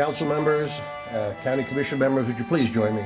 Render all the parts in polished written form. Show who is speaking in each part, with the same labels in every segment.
Speaker 1: council members, county commission members, would you please join me?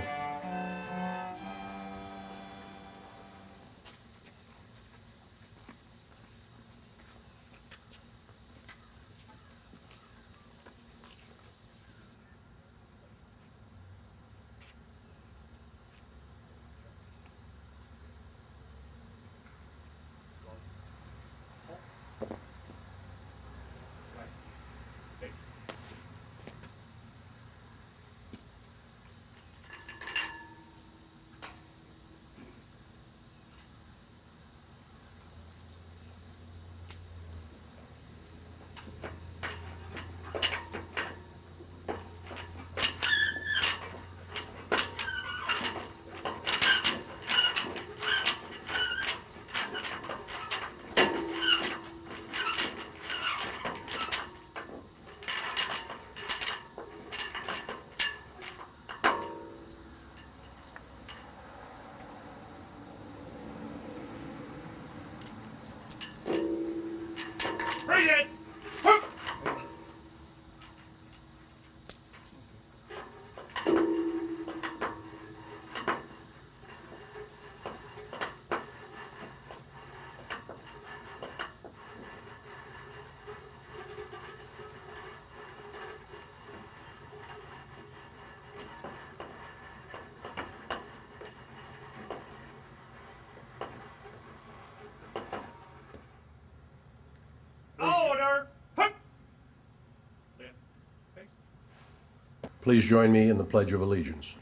Speaker 1: Please join me in the Pledge of Allegiance.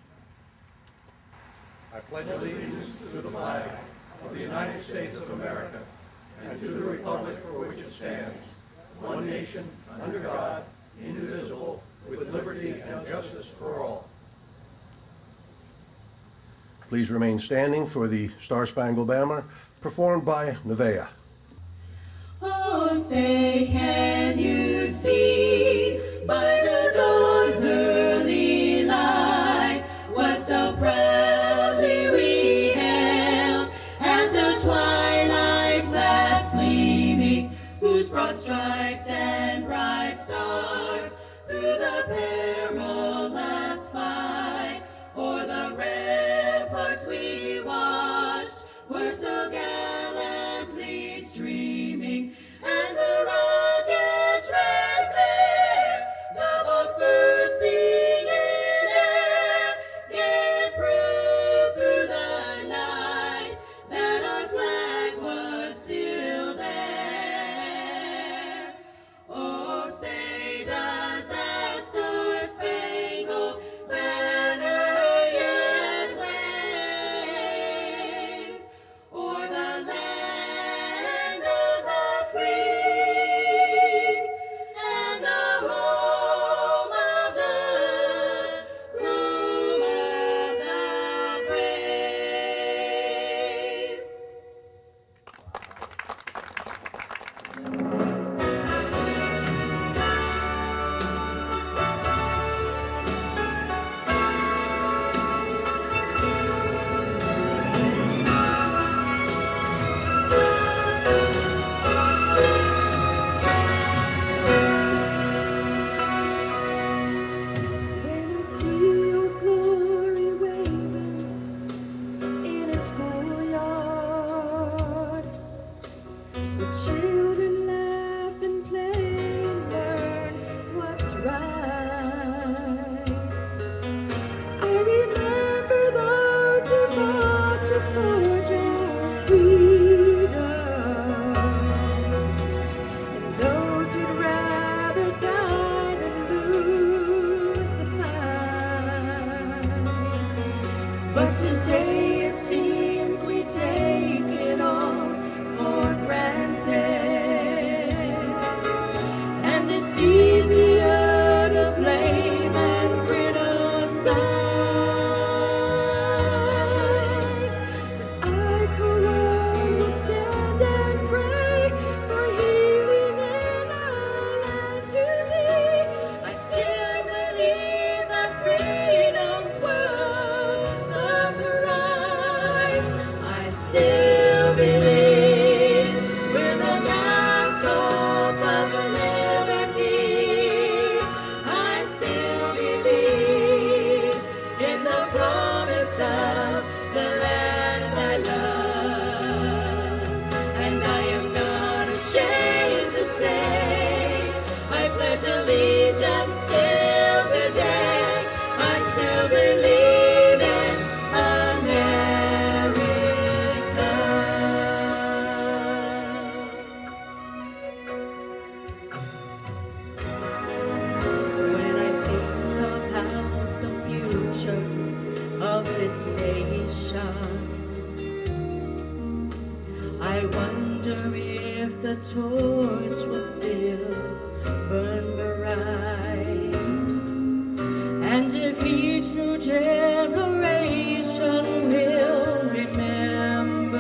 Speaker 2: I pledge allegiance to the flag of the United States of America and to the republic for which it stands, one nation, under God, indivisible, with liberty and justice for all.
Speaker 1: Please remain standing for the Star-Spangled Banner, performed by Nevaeh.
Speaker 3: Oh, say, can you see by the dawn's early light what so proudly we hailed at the twilight's last gleaming, whose broad stripes and bright stars through the perilous fight o'er the ramparts we watched were so gallantly streaming, and the rocket's red glare, the bombs bursting in air, gave proof through the night that our flag was still there. Oh, say does that star-spangled say, I pledge allegiance still today. I still believe in America. When I think about the future of this nation, I wonder if the torch will still burn bright, and if each new generation will remember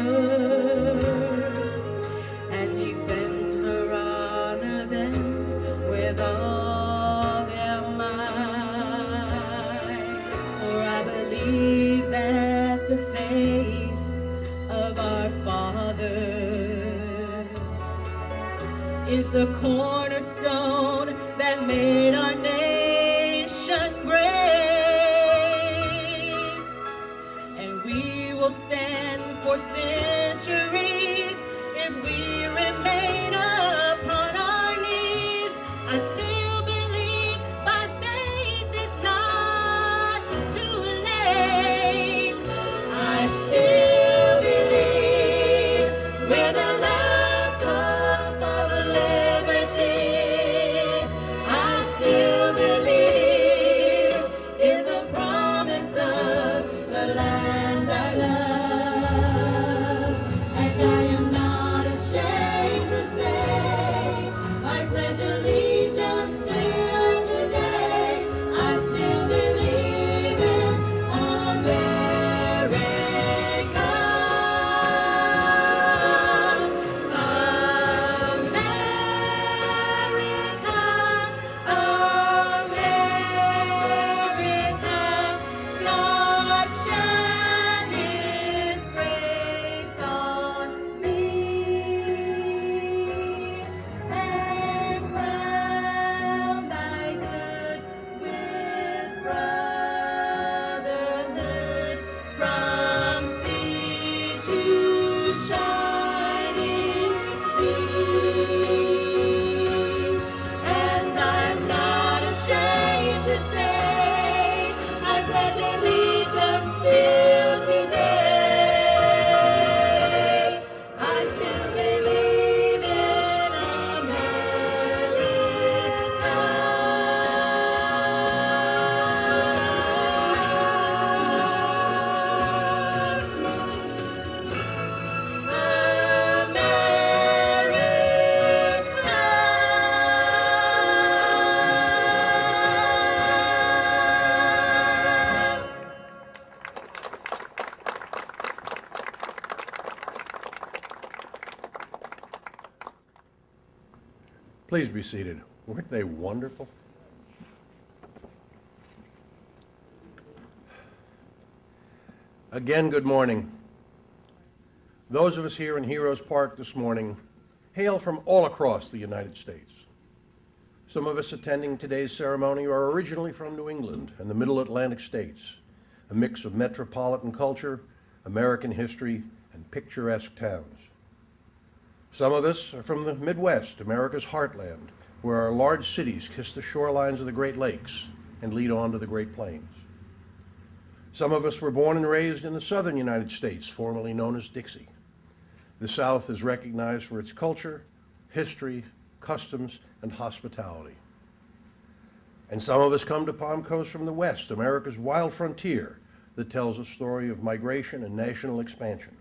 Speaker 3: and defend her honor then with all their might. For I believe that the faith of our fathers is the cornerstone that made our nation great. And we will stand for centuries if we remain upon our knees. I still believe by faith it's not too late. I still believe we're the last hope of liberty. I still believe in the promise of the land I love. And I am not ashamed to say, I pledge allegiance still today. I still believe in America. America, God shine His grace on me and crown thy good with brotherhood from sea to shining sea. And I'm not ashamed to say, I pledge allegiance still today. I still believe in
Speaker 1: Please be seated. Weren't they wonderful? Again, good morning. Those of us here in Heroes Park this morning hail from all across the United States. Some of us attending today's ceremony are originally from New England and the Middle Atlantic states, a mix of metropolitan culture, American history, and picturesque towns. Some of us are from the Midwest, America's heartland, where our large cities kiss the shorelines of the Great Lakes and lead on to the Great Plains. Some of us were born and raised in the southern United States, formerly known as Dixie. The South is recognized for its culture, history, customs, and hospitality. And some of us come to Palm Coast from the West, America's wild frontier that tells a story of migration and national expansion.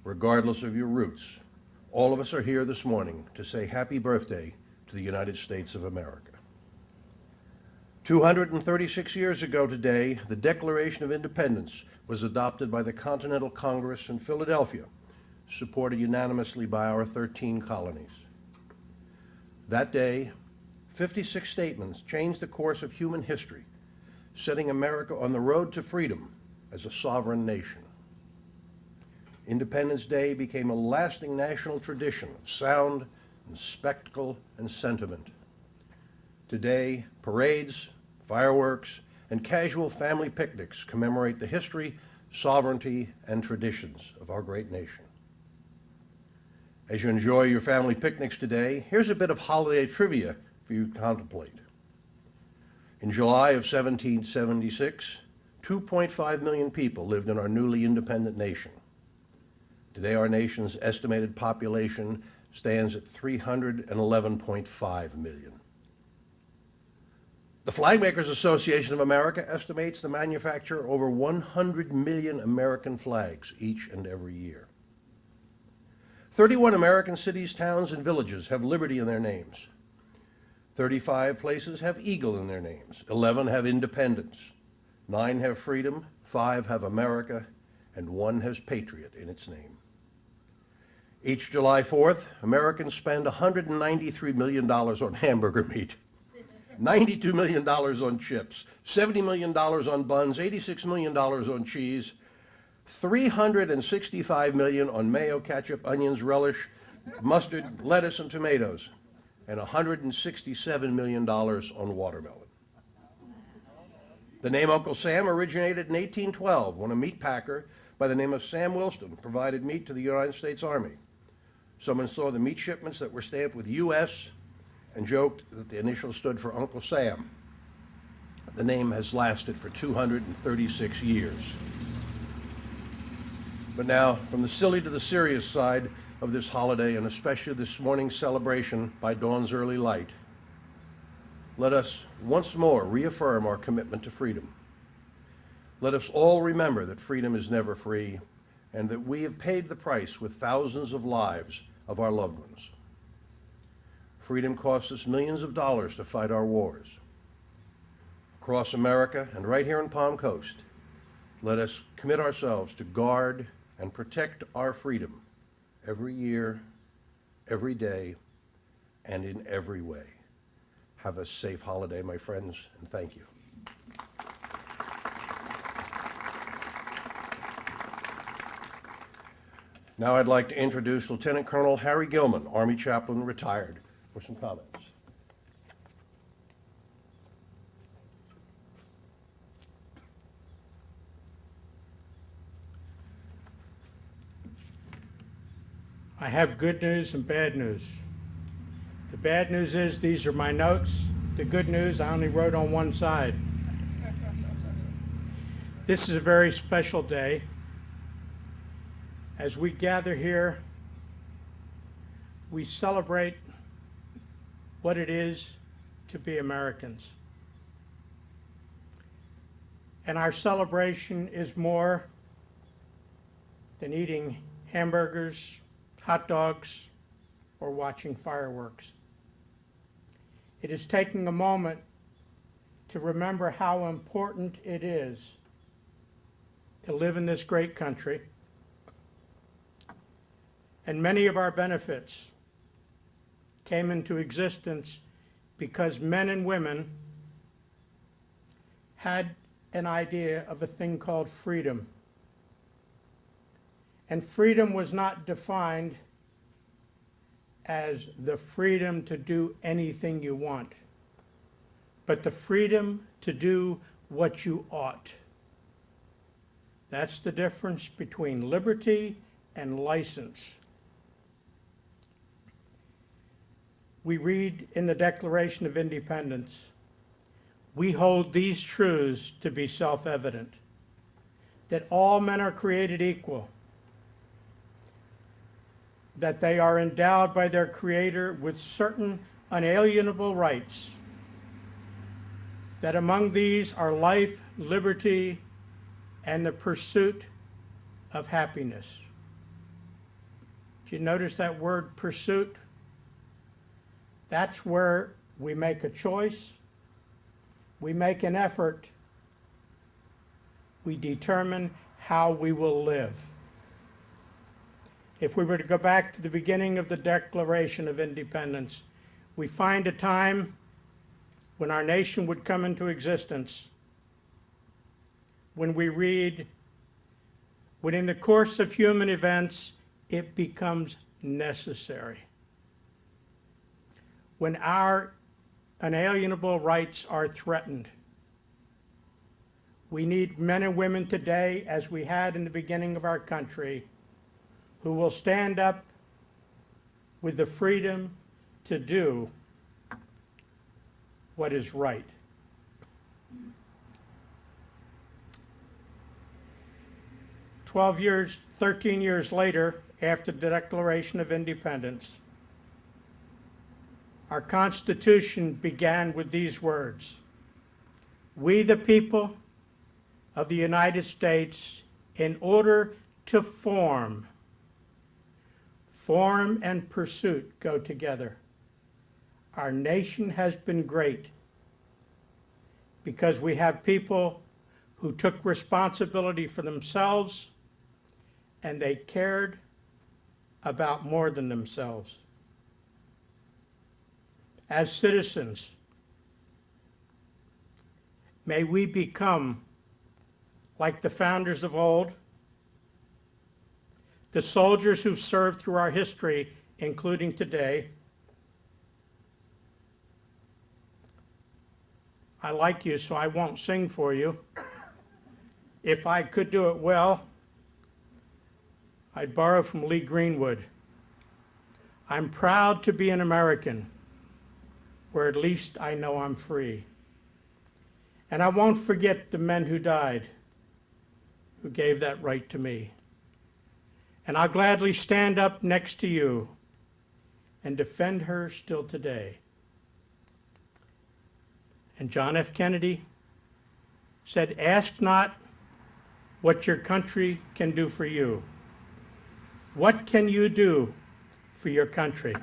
Speaker 1: Regardless of your roots, all of us are here this morning to say happy birthday to the United States of America. 236 years ago today, the Declaration of Independence was adopted by the Continental Congress in Philadelphia, supported unanimously by our 13 colonies. That day, 56 statements changed the course of human history, setting America on the road to freedom as a sovereign nation. Independence Day became a lasting national tradition of sound and spectacle and sentiment. Today, parades, fireworks, and casual family picnics commemorate the history, sovereignty, and traditions of our great nation. As you enjoy your family picnics today, here's a bit of holiday trivia for you to contemplate. In July of 1776, 2.5 million people lived in our newly independent nation. Today, our nation's estimated population stands at 311.5 million. The Flag Makers Association of America estimates the manufacture over 100 million American flags each and every year. 31 American cities, towns, and villages have liberty in their names. 35 places have eagle in their names. 11 have independence. 9 have freedom. 5 have America. And 1 has patriot in its name. Each July 4th, Americans spend $193 million on hamburger meat, $92 million on chips, $70 million on buns, $86 million on cheese, $365 million on mayo, ketchup, onions, relish, mustard, lettuce, and tomatoes, and $167 million on watermelon. The name Uncle Sam originated in 1812 when a meat packer by the name of Sam Wilston provided meat to the United States Army. Someone saw the meat shipments that were stamped with U.S. and joked that the initials stood for Uncle Sam. The name has lasted for 236 years. But now, from the silly to the serious side of this holiday, and especially this morning's celebration by dawn's early light, let us once more reaffirm our commitment to freedom. Let us all remember that freedom is never free, and that we have paid the price with thousands of lives of our loved ones. Freedom costs us millions of dollars to fight our wars. Across America and right here in Palm Coast, let us commit ourselves to guard and protect our freedom every year, every day, and in every way. Have a safe holiday, my friends, and thank you. Now I'd like to introduce Lieutenant Colonel Harry Gilman, Army Chaplain, retired, for some comments.
Speaker 4: I have good news and bad news. The bad news is these are my notes. The good news, I only wrote on one side. This is a very special day. As we gather here, we celebrate what it is to be Americans. And our celebration is more than eating hamburgers, hot dogs, or watching fireworks. It is taking a moment to remember how important it is to live in this great country. And many of our benefits came into existence because men and women had an idea of a thing called freedom. And freedom was not defined as the freedom to do anything you want, but the freedom to do what you ought. That's the difference between liberty and license. We read in the Declaration of Independence, we hold these truths to be self-evident, that all men are created equal, that they are endowed by their Creator with certain unalienable rights, that among these are life, liberty, and the pursuit of happiness. Did you notice that word pursuit? That's where we make a choice, we make an effort, we determine how we will live. If we were to go back to the beginning of the Declaration of Independence, we find a time when our nation would come into existence, when we read, when in the course of human events, it becomes necessary. When our unalienable rights are threatened. We need men and women today, as we had in the beginning of our country, who will stand up with the freedom to do what is right. "12 years, 13 years later, after the Declaration of Independence, our Constitution began with these words: 'We, the people of the United States, in order to form and pursuit go together. Our nation has been great because we have people who took responsibility for themselves and they cared about more than themselves. As citizens, may we become like the founders of old, the soldiers who've served through our history, including today. I like you, so I won't sing for you. If I could do it well, I'd borrow from Lee Greenwood. I'm proud to be an American, where at least I know I'm free. And I won't forget the men who died, who gave that right to me. And I'll gladly stand up next to you and defend her still today.' And John F. Kennedy said, 'Ask not what your country can do for you. What can you do for your country?'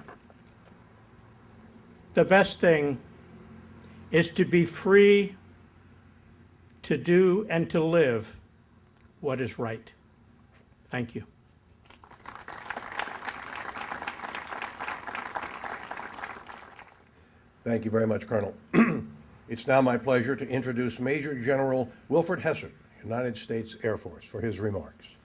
Speaker 4: The best thing is to be free to do and to live what is right. Thank you.
Speaker 1: Thank you very much, Colonel. It's now my pleasure to introduce Major General Wilfred Hessert, United States Air Force, for his remarks.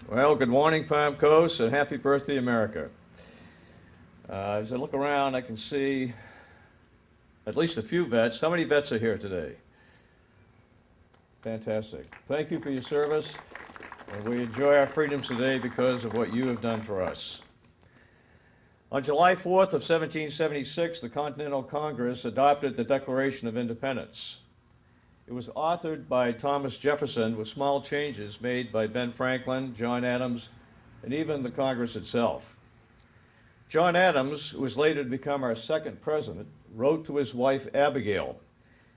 Speaker 5: Well, good morning, Palm Coast, and happy birthday, America. As I look around, I can see at least a few vets. How many vets are here today? Fantastic. Thank you for your service, and we enjoy our freedoms today because of what you have done for us. On July 4th of 1776, the Continental Congress adopted the Declaration of Independence. It was authored by Thomas Jefferson with small changes made by Ben Franklin, John Adams, and even the Congress itself. John Adams, who was later to become our second president, wrote to his wife Abigail,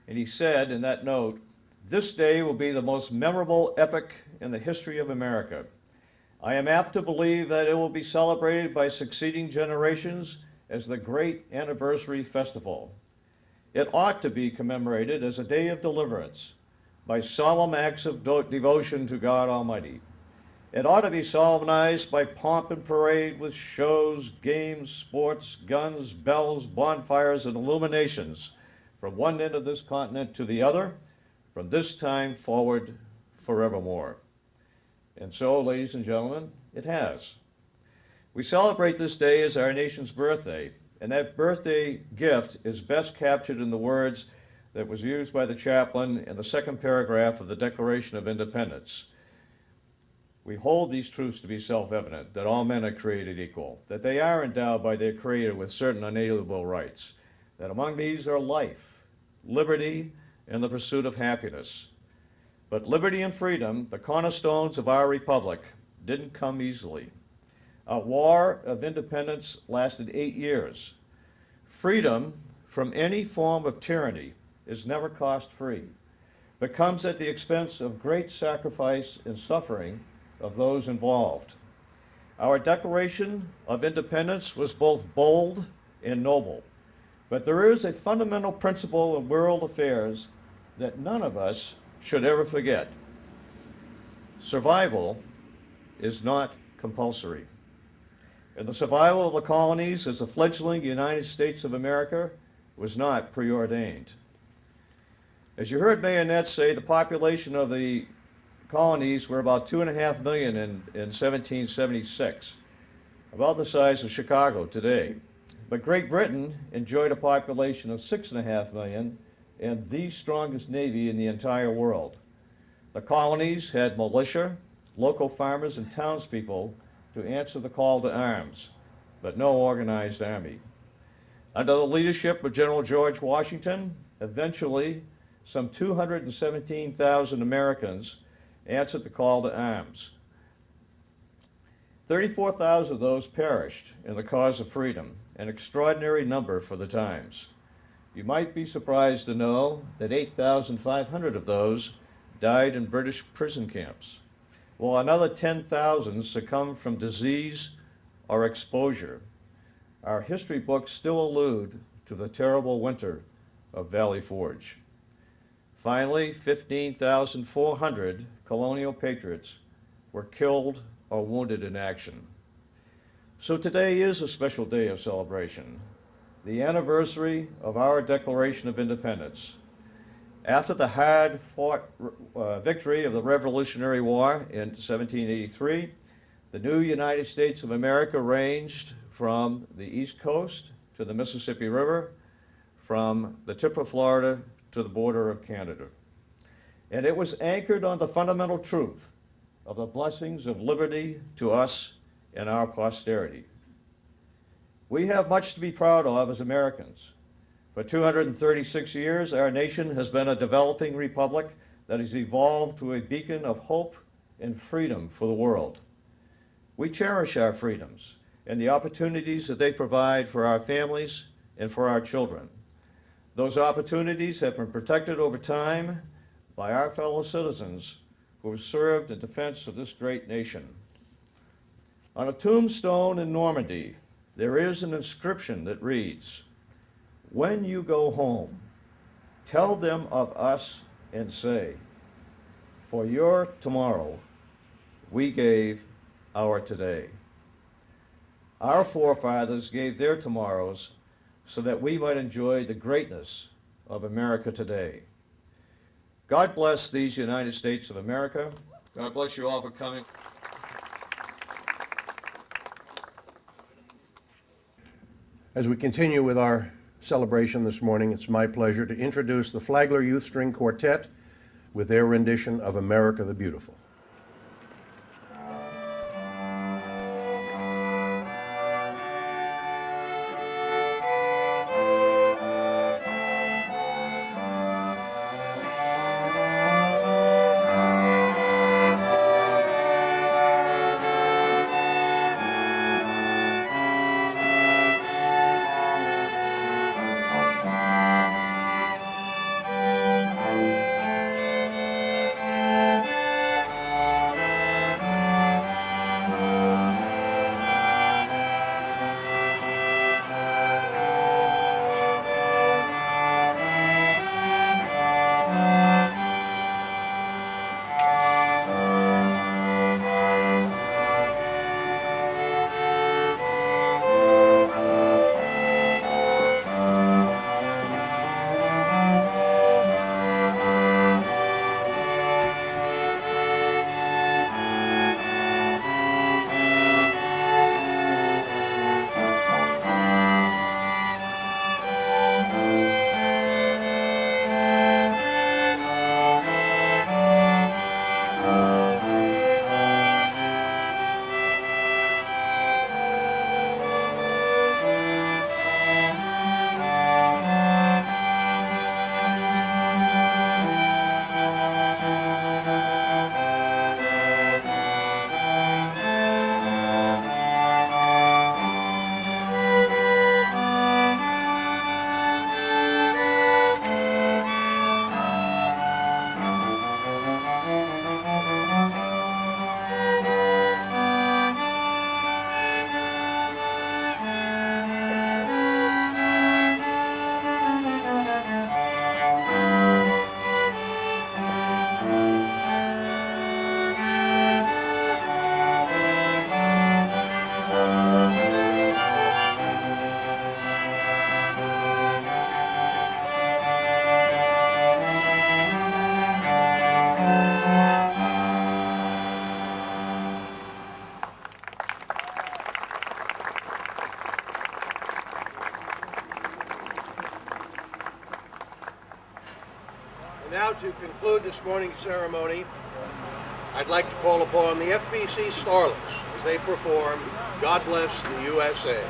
Speaker 5: and he said in that note, "This day will be the most memorable epoch in the history of America. I am apt to believe that it will be celebrated by succeeding generations as the great anniversary festival. It ought to be commemorated as a day of deliverance by solemn acts of devotion to God Almighty. It ought to be solemnized by pomp and parade with shows, games, sports, guns, bells, bonfires, and illuminations from one end of this continent to the other, from this time forward forevermore." And so, ladies and gentlemen, it has. We celebrate this day as our nation's birthday, and that birthday gift is best captured in the words that was used by the chaplain in the second paragraph of the Declaration of Independence. We hold these truths to be self-evident, that all men are created equal, that they are endowed by their Creator with certain unalienable rights, that among these are life, liberty, and the pursuit of happiness. But liberty and freedom, the cornerstones of our republic, didn't come easily. Our war of independence lasted 8 years. Freedom from any form of tyranny is never cost-free, but comes at the expense of great sacrifice and suffering of those involved. Our Declaration of Independence was both bold and noble, but there is a fundamental principle in world affairs that none of us should ever forget. Survival is not compulsory. And the survival of the colonies as a fledgling United States of America was not preordained. As you heard Mayor Netts say, the population of the colonies were about 2.5 million in 1776, about the size of Chicago today. But Great Britain enjoyed a population of 6.5 million and the strongest navy in the entire world. The colonies had militia, local farmers, and townspeople to answer the call to arms, but no organized army. Under the leadership of General George Washington, eventually some 217,000 Americans answered the call to arms. 34,000 of those perished in the cause of freedom, an extraordinary number for the times. You might be surprised to know that 8,500 of those died in British prison camps, while another 10,000 succumbed from disease or exposure. Our history books still allude to the terrible winter of Valley Forge. Finally, 15,400 colonial patriots were killed or wounded in action. So today is a special day of celebration, the anniversary of our Declaration of Independence. After the hard-fought victory of the Revolutionary War in 1783, the new United States of America ranged from the East Coast to the Mississippi River, from the tip of Florida to the border of Canada. And it was anchored on the fundamental truth of the blessings of liberty to us and our posterity. We have much to be proud of as Americans. For 236 years, our nation has been a developing republic that has evolved to a beacon of hope and freedom for the world. We cherish our freedoms and the opportunities that they provide for our families and for our children. Those opportunities have been protected over time by our fellow citizens who have served in defense of this great nation. On a tombstone in Normandy, there is an inscription that reads, "When you go home, tell them of us and say, for your tomorrow, we gave our today." Our forefathers gave their tomorrows so that we might enjoy the greatness of America today. God bless these United States of America. God bless you all for coming.
Speaker 1: As we continue with our celebration this morning, it's my pleasure to introduce the Flagler Youth String Quartet with their rendition of America the Beautiful. to conclude this morning's ceremony, I'd like to call upon the FBC Starlets as they perform God Bless the USA.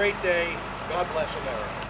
Speaker 1: Great day. God bless America.